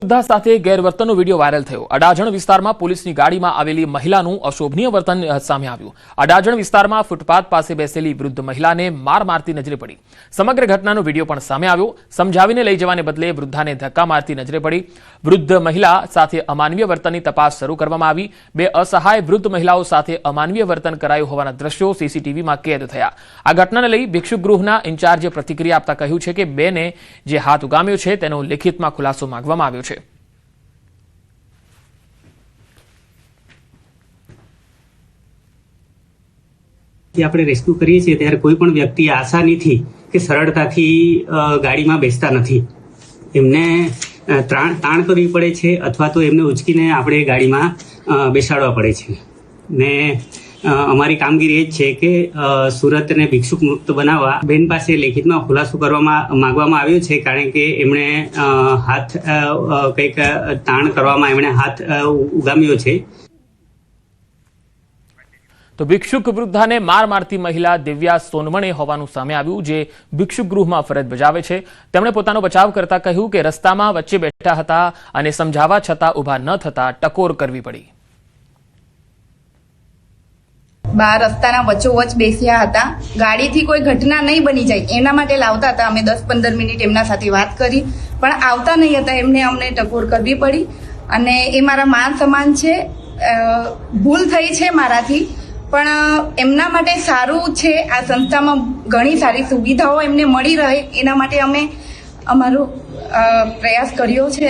વૃદ્ધા સાથે ગેરવર્તનનો video viral થયો। અડાજણ વિસ્તારમાં પોલીસની ગાડીમાં આવેલી મહિલાનું અશોભનીય વર્તન સામે આવ્યું। અડાજણ વિસ્તારમાં ફૂટપાથ પાસે બેસેલી વૃદ્ધ મહિલાને માર મારતી નજરે પડી। સમગ્ર ઘટનાનો વિડીયો પણ સામે આવ્યો। સમજાવીને લઈ જવાને બદલે વૃદ્ધાને ધક્કા મારતી નજરે પડી। વૃદ્ધ મહિલા સાથે અમાનવીય વર્તનની તપાસ શરૂ કરવામાં આવી। બે અસહાય વૃદ્ધ મહિલાઓ સાથે અમાનવીય વર્તન કરાયું હોવાના દ્રશ્યો સીસીટીવીમાં કેદ થયા। આ ઘટનાને લઈ ભિક્ષુક ગૃહના ઇન્ચાર્જે પ્રતિક્રિયા આપતા કહ્યું છે કે બેને જે હાથ ઉગામ્યો છે તેનો લેખિતમાં ખુલાસો માંગવામાં આવ્યો છે। આપણે રેસ્ક્યુ કરીએ છીએ ત્યારે કોઈ પણ વ્યક્તિ આસાનીથી કે સરળતાથી ગાડીમાં બેસતા નથી। એમને તાણ કરવી પડે છે અથવા તો એમને ઉચકીને આપણે ગાડીમાં બેસાડવા પડે છે ને અમારી કામગીરી એ જ છે કે સુરતને ભિક્ષુક મુક્ત બનાવવા બેન પાસે લેખિતમાં ખુલાસો માંગવામાં આવ્યો છે, કારણ કે એમણે હાથ કંઈક તાણ કરવામાં એમણે હાથ ઉગામ્યો છે। તો ભિક્ષુક વૃદ્ધાને માર મારતી મહિલા દિવ્યા સોનવણે હોવાનું સામે આવ્યું, જે ભિક્ષુક ગૃહમાં ફરજ બજાવે છે। તેમણે પોતાનો બચાવ કરતા કહ્યું કે રસ્તામાં વચ્ચે બેઠા હતા અને સમજાવવા છતાં ઊભા ન થતા ટકોર કરવી પડી। બહાર રસ્તાના વચ્ચોવચ બેસ્યા હતા। ગાડીથી કોઈ ઘટના નહીં બની જાય એના માટે લાવતા હતા। અમે 10-15 મિનિટ એમના સાથે વાત કરી પણ આવતા નહીં હતા। એમને અમને ટકોર કરવી પડી અને એ મારા માન સમાન છે। ભૂલ થઈ છે મારાથી, પણ એમના માટે સારું છે। આ સંસ્થામાં ઘણી સારી સુવિધાઓ એમને મળી રહે એના માટે અમે અમારો પ્રયાસ કર્યો છે।